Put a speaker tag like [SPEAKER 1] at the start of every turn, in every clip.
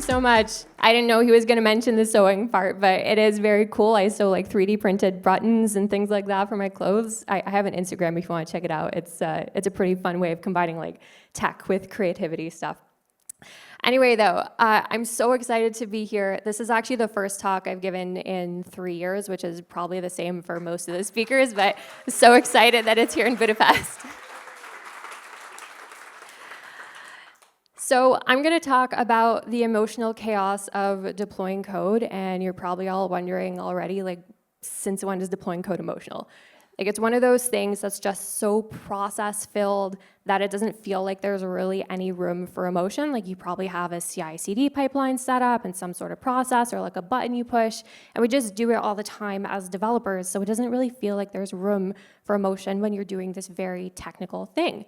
[SPEAKER 1] so much. I didn't know he was going to mention the sewing part, but it is very cool. I sew like 3D printed buttons and things like that for my clothes. I have an Instagram if you want to check it out. It's a pretty fun way of combining like tech with creativity stuff. Anyway, though, I'm so excited to be here. This is actually the first talk I've given in 3 years, which is probably the same for most of the speakers, but I'm so excited that it's here in Budapest. So I'm going to talk about the emotional chaos of deploying code, and you're probably all wondering already, like, since when is deploying code emotional? Like, it's one of those things that's just so process-filled that it doesn't feel like there's really any room for emotion. Like, you probably have a CI/CD pipeline set up and some sort of process or like a button you push, and we just do it all the time as developers, so it doesn't really feel like there's room for emotion when you're doing this very technical thing.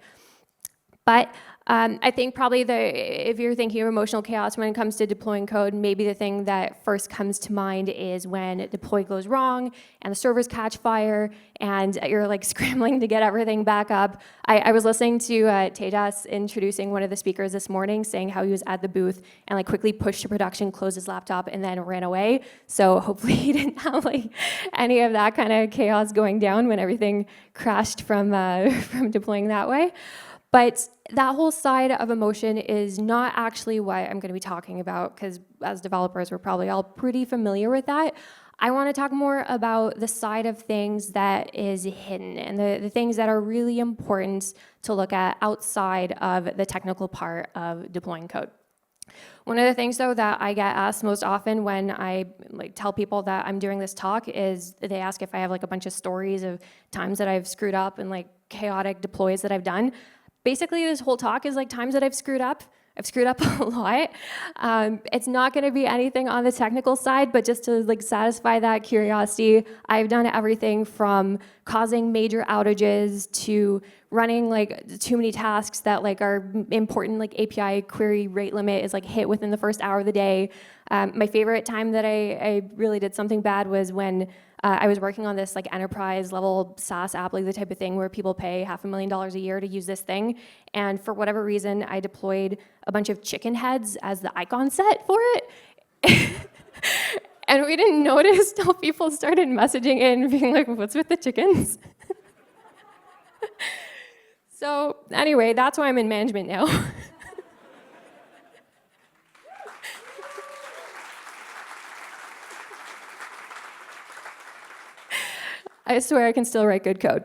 [SPEAKER 1] But I think probably if you're thinking of emotional chaos when it comes to deploying code, maybe the thing that first comes to mind is when deploy goes wrong and the servers catch fire and you're like scrambling to get everything back up. I was listening to Tejas introducing one of the speakers this morning, saying how he was at the booth and like quickly pushed to production, closed his laptop, and then ran away. So hopefully he didn't have like any of that kind of chaos going down when everything crashed from deploying that way. But that whole side of emotion is not actually what I'm going to be talking about, because as developers, we're probably all pretty familiar with that. I want to talk more about the side of things that is hidden and the things that are really important to look at outside of the technical part of deploying code. One of the things, though, that I get asked most often when I tell people that I'm doing this talk is they ask if I have like a bunch of stories of times that I've screwed up and like chaotic deploys that I've done. Basically, this whole talk is like times that I've screwed up. I've screwed up a lot. It's not going to be anything on the technical side, but just to like satisfy that curiosity, I've done everything from causing major outages to running like too many tasks that like are important, like API query rate limit is like hit within the first hour of the day. My favorite time that I really did something bad was when I was working on this like enterprise level SaaS app, like the type of thing where people pay $500,000 a year to use this thing. And for whatever reason, I deployed a bunch of chicken heads as the icon set for it. And we didn't notice till people started messaging in being like, what's with the chickens? So anyway, that's why I'm in management now. I swear I can still write good code.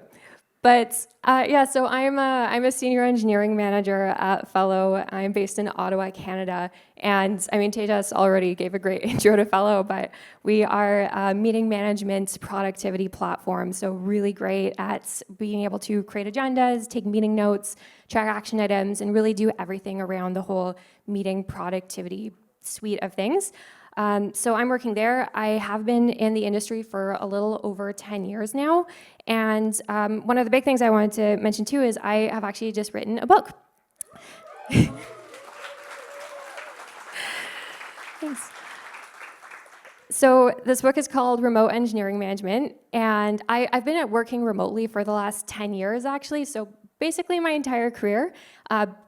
[SPEAKER 1] But yeah, so I'm a senior engineering manager at Fellow. I'm based in Ottawa, Canada. And I mean, Tejas already gave a great intro to Fellow, but we are a meeting management productivity platform. So really great at being able to create agendas, take meeting notes, track action items, and really do everything around the whole meeting productivity suite of things. So I'm working there. I have been in the industry for a little over 10 years now. And one of the big things I wanted to mention too is I have actually just written a book. Thanks. So this book is called Remote Engineering Management. And I've been working remotely for the last 10 years, actually. So basically my entire career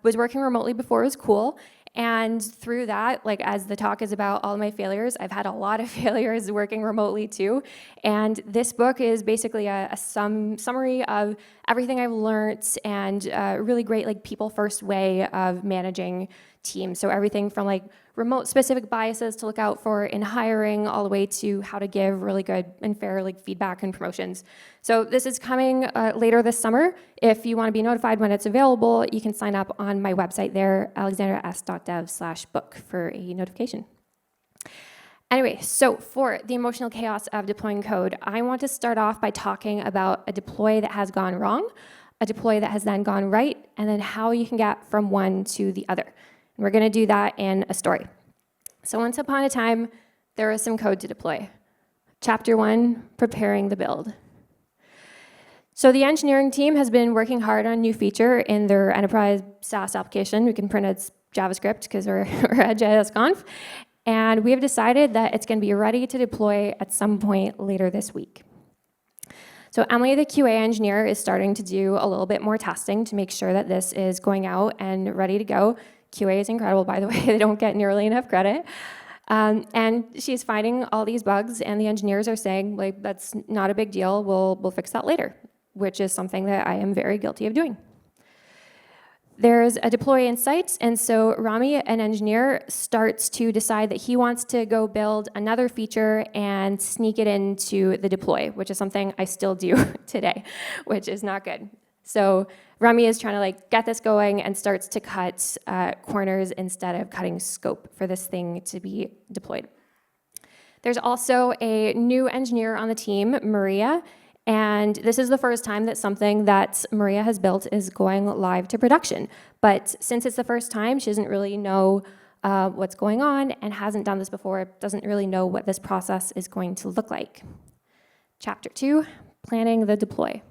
[SPEAKER 1] was working remotely before it was cool. And through that, like as the talk is about all my failures, I've had a lot of failures working remotely too. And this book is basically a summary of everything I've learned and a really great like people first way of managing teams. So everything from like remote specific biases to look out for in hiring all the way to how to give really good and fair like feedback and promotions. So this is coming later this summer. If you want to be notified when it's available, you can sign up on my website there, alexandras.dev/book for a notification. Anyway, so for the emotional chaos of deploying code, I want to start off by talking about a deploy that has gone wrong, a deploy that has then gone right, and then how you can get from one to the other. And we're going to do that in a story. So once upon a time, there was some code to deploy. Chapter 1, preparing the build. So the engineering team has been working hard on a new feature in their enterprise SaaS application. We can print it's JavaScript because we're at JSConf. And we have decided that it's going to be ready to deploy at some point later this week. So Emily, the QA engineer, is starting to do a little bit more testing to make sure that this is going out and ready to go. QA is incredible, by the way. They don't get nearly enough credit. And she's finding all these bugs, and the engineers are saying, like, that's not a big deal. We'll fix that later, which is something that I am very guilty of doing. There's a deploy in sight, and so Rami, an engineer, starts to decide that he wants to go build another feature and sneak it into the deploy, which is something I still do today, which is not good. So Rami is trying to like get this going and starts to cut corners instead of cutting scope for this thing to be deployed. There's also a new engineer on the team, Maria, and this is the first time that something that Maria has built is going live to production. But since it's the first time, she doesn't really know what's going on and hasn't done this before, doesn't really know what this process is going to look like. Chapter 2, planning the deploy.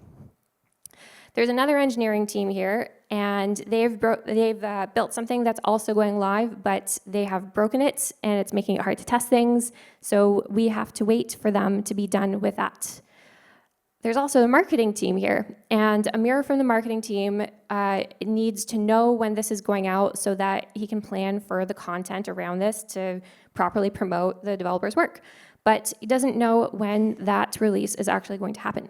[SPEAKER 1] There's another engineering team here, and they've built something that's also going live, but they have broken it, and it's making it hard to test things, so we have to wait for them to be done with that. There's also the marketing team here, and Amir from the marketing team needs to know when this is going out so that he can plan for the content around this to properly promote the developer's work, but he doesn't know when that release is actually going to happen.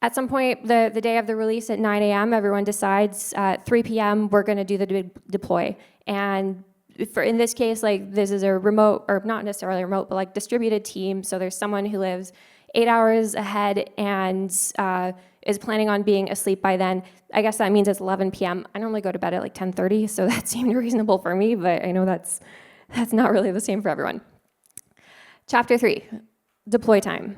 [SPEAKER 1] At some point, the day of the release at 9 a.m., everyone decides 3 p.m. we're going to do the deploy. And in this case, like this is a remote, or not necessarily remote, but like distributed team. So there's someone who lives 8 hours ahead and is planning on being asleep by then. I guess that means it's 11 p.m. I normally go to bed at like 10:30, so that seemed reasonable for me, but I know that's not really the same for everyone. Chapter 3, deploy time.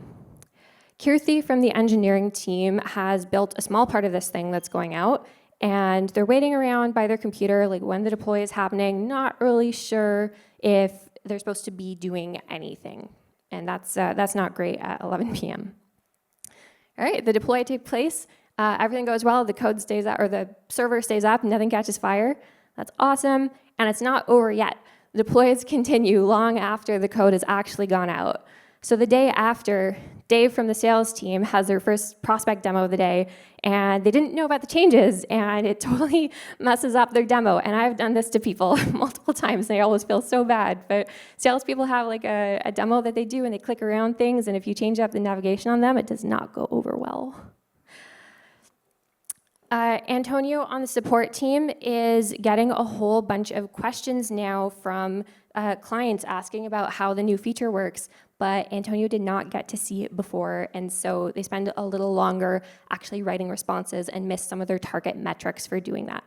[SPEAKER 1] Kirti from the engineering team has built a small part of this thing that's going out, and they're waiting around by their computer, like when the deploy is happening, not really sure if they're supposed to be doing anything. And that's not great at 11 p.m. All right, the deploy takes place. Everything goes well. The code stays up, or the server stays up. Nothing catches fire. That's awesome. And it's not over yet. The deploys continue long after the code has actually gone out. So the day after, Dave from the sales team has their first prospect demo of the day, and they didn't know about the changes, and it totally messes up their demo. And I've done this to people multiple times. They always feel so bad. But salespeople have like a demo that they do, and they click around things, and if you change up the navigation on them, it does not go over well. Antonio on the support team is getting a whole bunch of questions now from clients asking about how the new feature works, but Antonio did not get to see it before, and so they spend a little longer actually writing responses and miss some of their target metrics for doing that.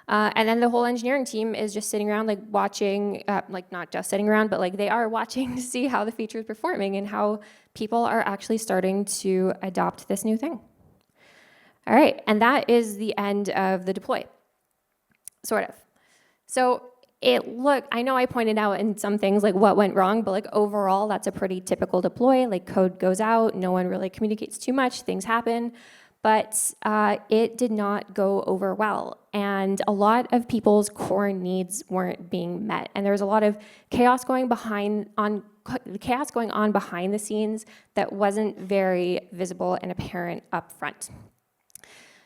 [SPEAKER 1] And then the whole engineering team is just sitting around like watching, like not just sitting around, but like they are watching to see how the feature is performing and how people are actually starting to adopt this new thing. All right, and that is the end of the deploy, sort of. So I know I pointed out in some things like what went wrong, but like overall, that's a pretty typical deploy. Like code goes out, no one really communicates too much, things happen, but it did not go over well. And a lot of people's core needs weren't being met. And there was a lot of chaos going on behind the scenes that wasn't very visible and apparent up front.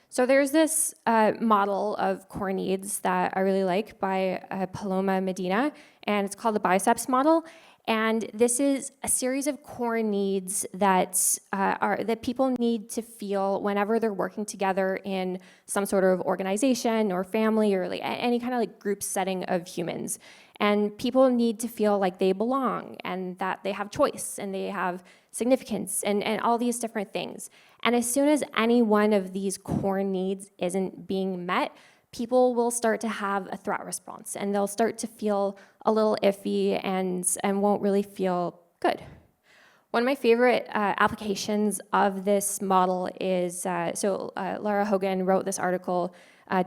[SPEAKER 1] So there's this model of core needs that I really like by Paloma Medina, and it's called the Biceps model. And this is a series of core needs that people need to feel whenever they're working together in some sort of organization or family or like any kind of like group setting of humans. And people need to feel like they belong and that they have choice and they have significance and all these different things. And as soon as any one of these core needs isn't being met, people will start to have a threat response and they'll start to feel a little iffy and won't really feel good. One of my favorite applications of this model is, Lara Hogan wrote this article,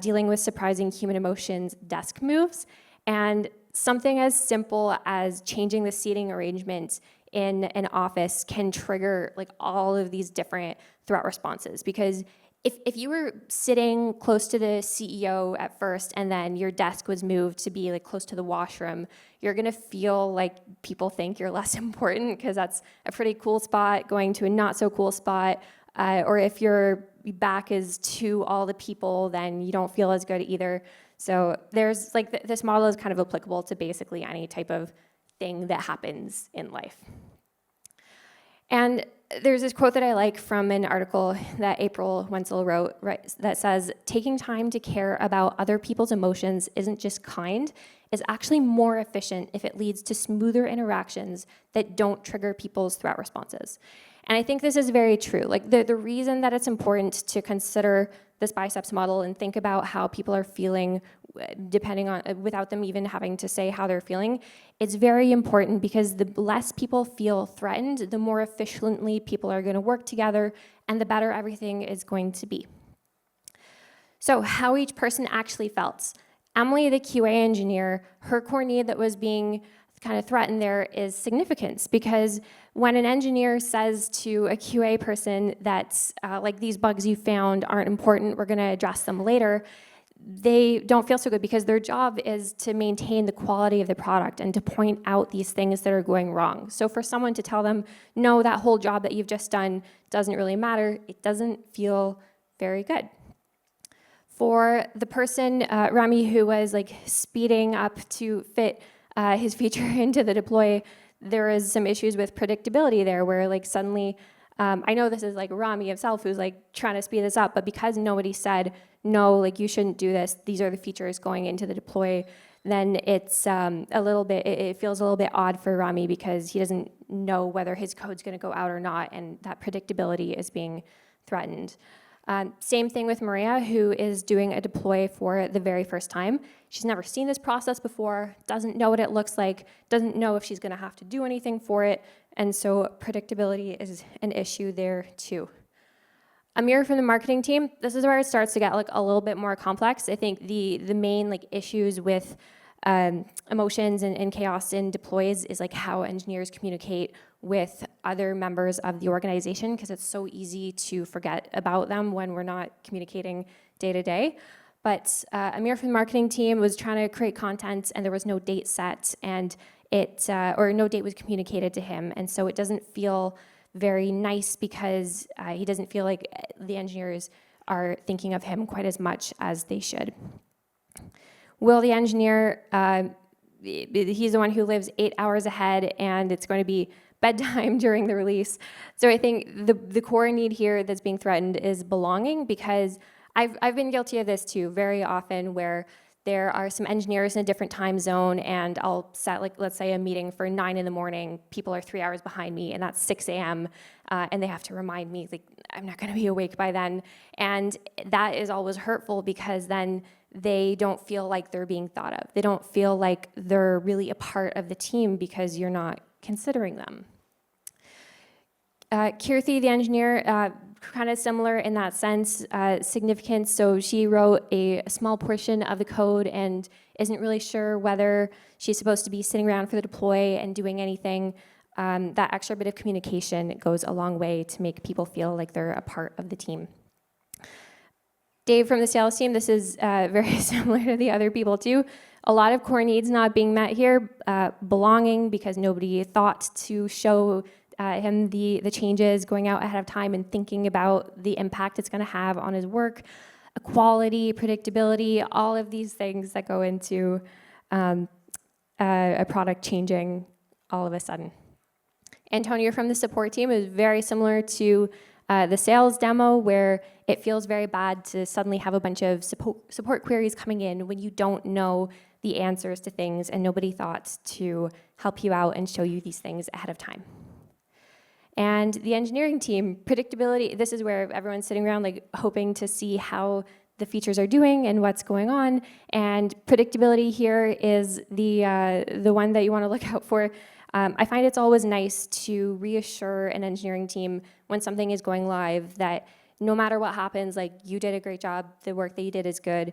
[SPEAKER 1] Dealing with Surprising Human Emotions, Desk Moves, and something as simple as changing the seating arrangement in an office can trigger like all of these different threat responses, because if you were sitting close to the CEO at first and then your desk was moved to be like close to the washroom, you're gonna feel like people think you're less important because that's a pretty cool spot. Going to a not so cool spot Or if your back is to all the people, then you don't feel as good either. So there's like this model is kind of applicable to basically any type of thing that happens in life. And there's this quote that I like from an article that April Wenzel wrote, right, that says, taking time to care about other people's emotions isn't just kind, it's actually more efficient if it leads to smoother interactions that don't trigger people's threat responses. And I think this is very true. Like the reason that it's important to consider this Biceps model and think about how people are feeling depending on, without them even having to say how they're feeling, it's very important because the less people feel threatened, the more efficiently people are going to work together and the better everything is going to be. So how each person actually felt. Emily, the QA engineer, her core need that was being kind of threatened there is significance, because when an engineer says to a QA person that like these bugs you found aren't important, we're going to address them later, they don't feel so good because their job is to maintain the quality of the product and to point out these things that are going wrong. So for someone to tell them, no, that whole job that you've just done doesn't really matter, it doesn't feel very good. For the person, Rami, who was like speeding up to fit his feature into the deploy, there is some issues with predictability there where like suddenly, I know this is like Rami himself who's like trying to speed this up, but because nobody said, no, like you shouldn't do this, these are the features going into the deploy, then it's a little bit, it feels a little bit odd for Rami because he doesn't know whether his code's gonna go out or not, and that predictability is being threatened. Same thing with Maria, who is doing a deploy for the very first time. She's never seen this process before, doesn't know what it looks like, doesn't know if she's gonna have to do anything for it, and so predictability is an issue there too. Amir from the marketing team, this is where it starts to get like a little bit more complex. I think the main like issues with emotions and chaos in deploys is like how engineers communicate with other members of the organization, because it's so easy to forget about them when we're not communicating day to day. But Amir from the marketing team was trying to create content and there was no date set, and or no date was communicated to him, and so it doesn't feel very nice because he doesn't feel like the engineers are thinking of him quite as much as they should. Will, the engineer, he's the one who lives 8 hours ahead, and it's going to be bedtime during the release. So I think the core need here that's being threatened is belonging, because I've been guilty of this too very often, where there are some engineers in a different time zone and I'll set, like, let's say a meeting for 9 in the morning, people are 3 hours behind me and that's 6 a.m. And they have to remind me, like, I'm not gonna be awake by then. And that is always hurtful because then they don't feel like they're being thought of. They don't feel like they're really a part of the team because you're not considering them. Kirthi, the engineer, kind of similar in that sense, significant. So she wrote a small portion of the code and isn't really sure whether she's supposed to be sitting around for the deploy and doing anything. That extra bit of communication goes a long way to make people feel like they're a part of the team. Dave from the sales team, this is very similar to the other people too. A lot of core needs not being met here. Belonging, because nobody thought to show him the changes, going out ahead of time and thinking about the impact it's going to have on his work. Equality, predictability, all of these things that go into a product changing all of a sudden. Antonio from the support team is very similar to the sales demo, where it feels very bad to suddenly have a bunch of support queries coming in when you don't know the answers to things and nobody thought to help you out and show you these things ahead of time. And the engineering team, predictability, this is where everyone's sitting around like hoping to see how the features are doing and what's going on. And predictability here is the one that you want to look out for. I find it's always nice to reassure an engineering team when something is going live that no matter what happens, like, you did a great job, the work that you did is good.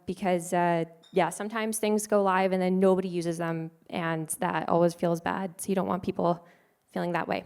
[SPEAKER 1] Because yeah, sometimes things go live and then nobody uses them, and that always feels bad. So you don't want people feeling that way.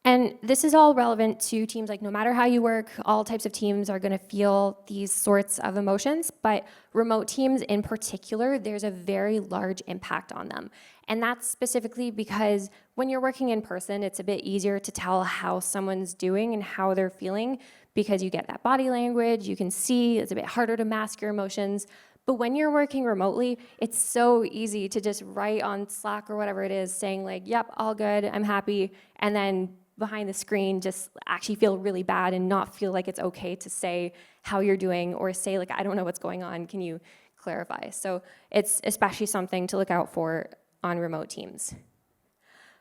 [SPEAKER 1] And this is all relevant to teams, like no matter how you work, all types of teams are gonna feel these sorts of emotions, but remote teams in particular, there's a very large impact on them. And that's specifically because when you're working in person, it's a bit easier to tell how someone's doing and how they're feeling because you get that body language, you can see, it's a bit harder to mask your emotions. But when you're working remotely, it's so easy to just write on Slack or whatever it is saying like, yep, all good, I'm happy, and then behind the screen just actually feel really bad and not feel like it's okay to say how you're doing or say like, I don't know what's going on, can you clarify? So it's especially something to look out for on remote teams.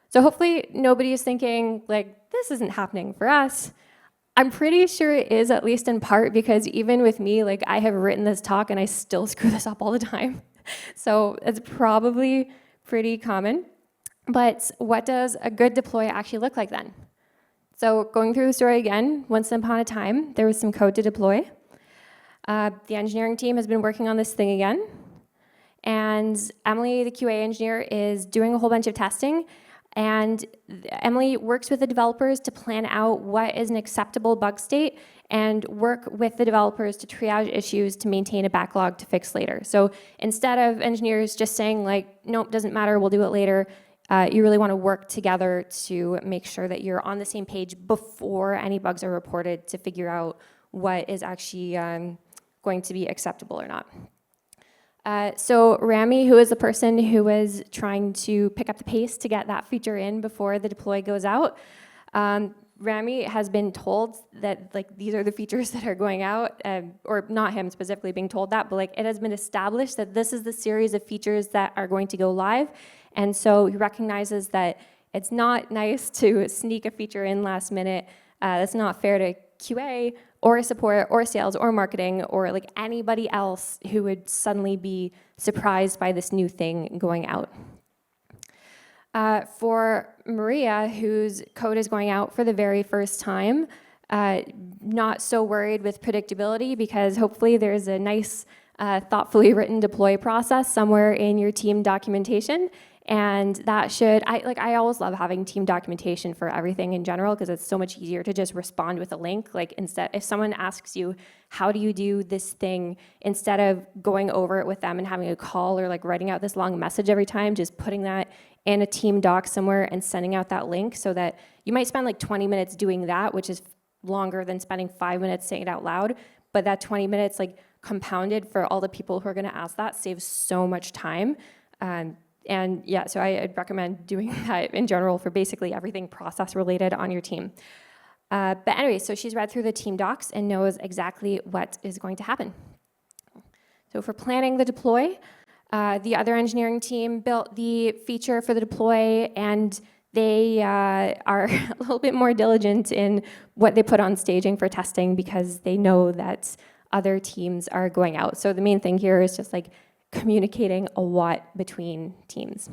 [SPEAKER 1] So hopefully nobody is thinking like, this isn't happening for us. I'm pretty sure it is, at least in part, because even with me, like I have written this talk and I still screw this up all the time. So it's probably pretty common. But what does a good deploy actually look like then? So going through the story again, once upon a time, there was some code to deploy. The engineering team has been working on this thing again. And Emily, the QA engineer, is doing a whole bunch of testing. And Emily works with the developers to plan out what is an acceptable bug state and work with the developers to triage issues to maintain a backlog to fix later. So instead of engineers just saying like, nope, doesn't matter, we'll do it later, you really want to work together to make sure that you're on the same page before any bugs are reported to figure out what is actually going to be acceptable or not. So Rami, who is the person who was trying to pick up the pace to get that feature in before the deploy goes out, Rami has been told that like these are the features that are going out, or not him specifically being told that, but like it has been established that this is the series of features that are going to go live. And so he recognizes that it's not nice to sneak a feature in last minute. That's not fair to QA or support or sales or marketing or like anybody else who would suddenly be surprised by this new thing going out. For Maria, whose code is going out for the very first time, not so worried with predictability because hopefully there's a nice, thoughtfully written deploy process somewhere in your team documentation. And that should, I always love having team documentation for everything in general because it's so much easier to just respond with a link. Like instead, if someone asks you, how do you do this thing, instead of going over it with them and having a call or like writing out this long message every time, just putting that in a team doc somewhere and sending out that link so that you might spend like 20 minutes doing that, which is longer than spending 5 minutes saying it out loud. But that 20 minutes like compounded for all the people who are gonna ask that saves so much time. And yeah, so I'd recommend doing that in general for basically everything process related on your team. But anyway, so she's read through the team docs and knows exactly what is going to happen. So for planning the deploy, the other engineering team built the feature for the deploy, and they are a little bit more diligent in what they put on staging for testing because they know that other teams are going out. So the main thing here is just like communicating a lot between teams.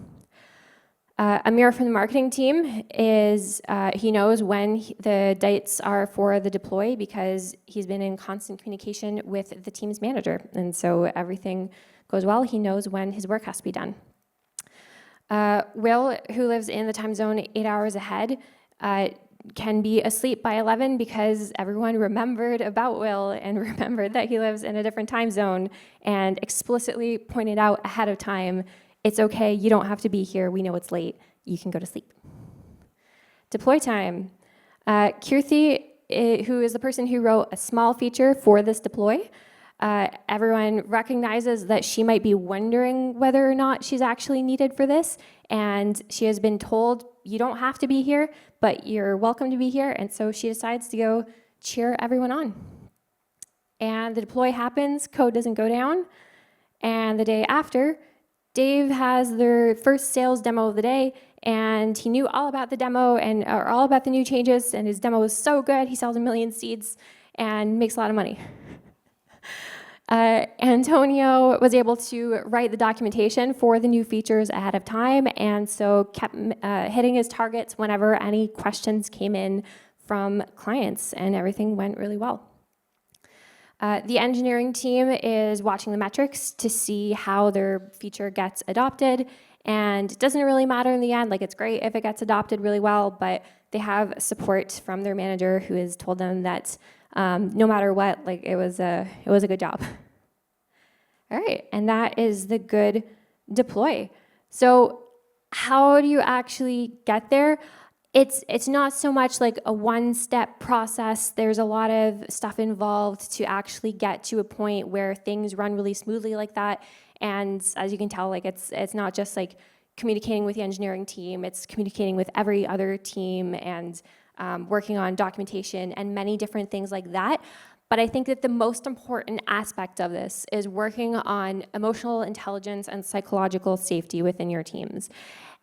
[SPEAKER 1] Amir from the marketing team is, he knows when the dates are for the deploy because he's been in constant communication with the team's manager. And so everything goes well. He knows when his work has to be done. Will, who lives in the time zone 8 hours ahead, can be asleep by 11 because everyone remembered about Will and remembered that he lives in a different time zone and explicitly pointed out ahead of time, it's okay, you don't have to be here, we know it's late, you can go to sleep. Deploy time. Kirthi, who is the person who wrote a small feature for this deploy, everyone recognizes that she might be wondering whether or not she's actually needed for this, and she has been told, you don't have to be here, but you're welcome to be here, and so she decides to go cheer everyone on. And the deploy happens, code doesn't go down, and the day after, Dave has their first sales demo of the day, and he knew all about the demo and all about the new changes, and his demo was so good, he sells 1 million seeds and makes a lot of money. Antonio was able to write the documentation for the new features ahead of time, and so kept hitting his targets whenever any questions came in from clients, and everything went really well. The engineering team is watching the metrics to see how their feature gets adopted, and it doesn't really matter in the end. Like, it's great if it gets adopted really well, but they have support from their manager who has told them that no matter what, like, it was a good job. All right, and that is the good deploy. So how do you actually get there? It's not so much like a one-step process. There's a lot of stuff involved to actually get to a point where things run really smoothly like that. And as you can tell, like, it's not just like communicating with the engineering team, it's communicating with every other team and working on documentation and many different things like that. But I think that the most important aspect of this is working on emotional intelligence and psychological safety within your teams.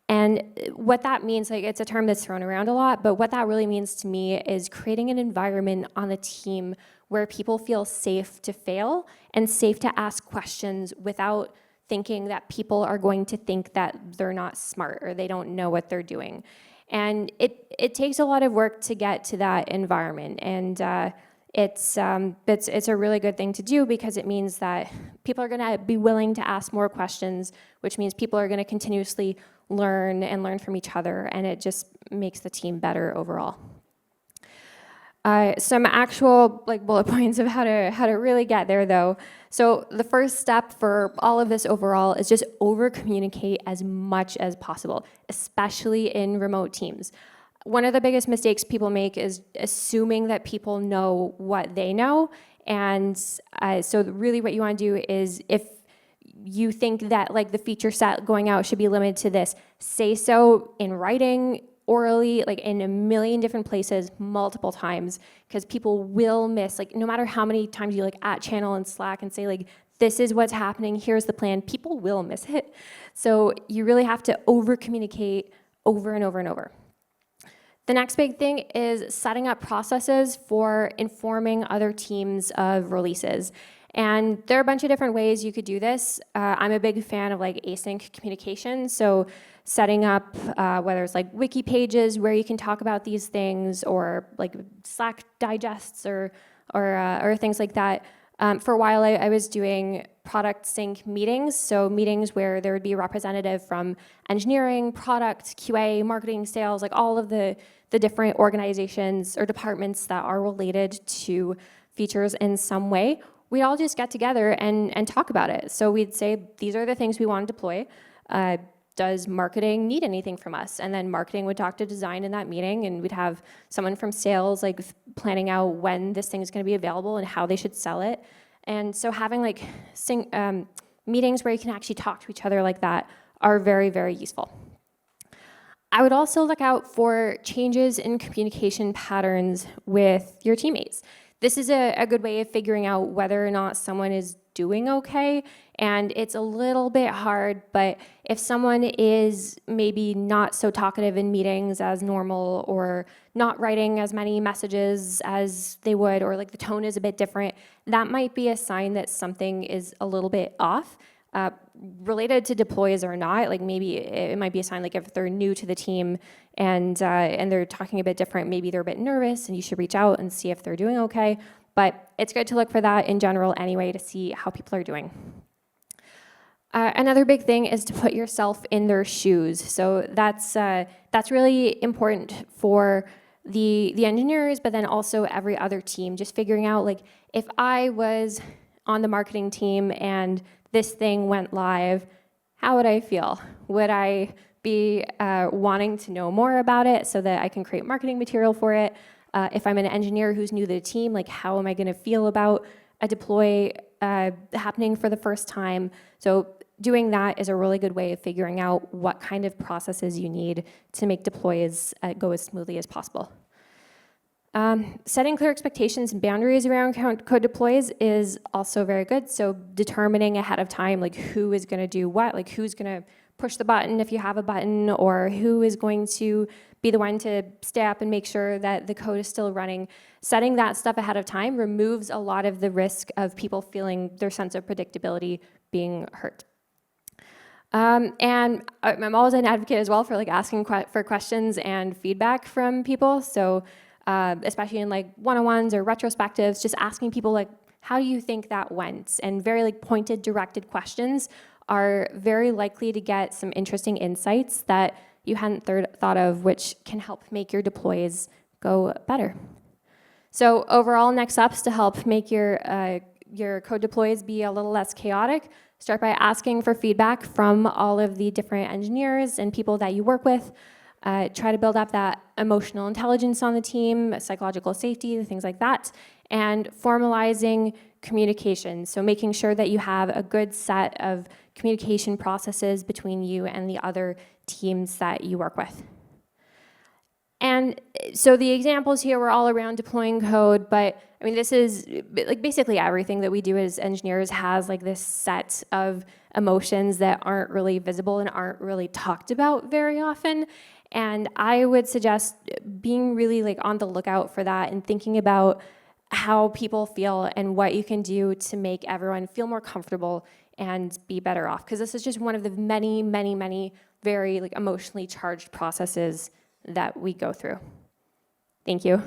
[SPEAKER 1] And what that means, like, it's a term that's thrown around a lot, but what that really means to me is creating an environment on the team where people feel safe to fail and safe to ask questions without thinking that people are going to think that they're not smart or they don't know what they're doing. And it takes a lot of work to get to that environment. And it's a really good thing to do because it means that people are going to be willing to ask more questions, which means people are going to continuously learn from each other, and it just makes the team better overall. Some actual like bullet points of how to really get there though. So the first step for all of this overall is just over communicate as much as possible, especially in remote teams. One of the biggest mistakes people make is assuming that people know what they know. And so really what you want to do is, if you think that like the feature set going out should be limited to this, say so in writing, orally, like in a million different places, multiple times, because people will miss, like, no matter how many times you like at channel and Slack and say like, this is what's happening, here's the plan, people will miss it. So you really have to over communicate over and over and over. The next big thing is setting up processes for informing other teams of releases. And there are a bunch of different ways you could do this. I'm a big fan of like async communication. So setting up whether it's like wiki pages where you can talk about these things, or like Slack digests or things like that. For a while, I was doing product sync meetings. So meetings where there would be a representative from engineering, product, QA, marketing, sales, like all of the different organizations or departments that are related to features in some way. We'd all just get together and talk about it. So we'd say, these are the things we want to deploy. Does marketing need anything from us? And then marketing would talk to design in that meeting, and we'd have someone from sales like planning out when this thing is going to be available and how they should sell it. And so having like meetings where you can actually talk to each other like that are very, very useful. I would also look out for changes in communication patterns with your teammates. This is a good way of figuring out whether or not someone is doing okay, and it's a little bit hard, but if someone is maybe not so talkative in meetings as normal, or not writing as many messages as they would, or like the tone is a bit different, that might be a sign that something is a little bit off. Related to deploys or not, like maybe it might be a sign, like if they're new to the team and they're talking a bit different, maybe they're a bit nervous and you should reach out and see if they're doing okay. But it's good to look for that in general anyway to see how people are doing. Another big thing is to put yourself in their shoes. So that's really important for the engineers, but then also every other team, just figuring out like, if I was on the marketing team and this thing went live, how would I feel? Would I be wanting to know more about it so that I can create marketing material for it? If I'm an engineer who's new to the team, like, how am I going to feel about a deploy happening for the first time? So doing that is a really good way of figuring out what kind of processes you need to make deploys go as smoothly as possible. Setting clear expectations and boundaries around code deploys is also very good. So determining ahead of time, like, who is going to do what, like who's going to push the button if you have a button, or who is going to be the one to stay up and make sure that the code is still running. Setting that stuff ahead of time removes a lot of the risk of people feeling their sense of predictability being hurt. And I'm always an advocate as well for like asking for questions and feedback from people. So especially in like one-on-ones or retrospectives, just asking people like, how do you think that went? And very like pointed, directed questions are very likely to get some interesting insights that you hadn't thought of, which can help make your deploys go better. So overall, next steps to help make your code deploys be a little less chaotic. Start by asking for feedback from all of the different engineers and people that you work with. Try to build up that emotional intelligence on the team, psychological safety, things like that, and formalizing communication. So making sure that you have a good set of communication processes between you and the other teams that you work with. And so the examples here were all around deploying code, but I mean, this is like basically everything that we do as engineers has like this set of emotions that aren't really visible and aren't really talked about very often. And I would suggest being really like on the lookout for that and thinking about how people feel and what you can do to make everyone feel more comfortable and be better off. Because this is just one of the many, many, many very like emotionally charged processes that we go through. Thank you.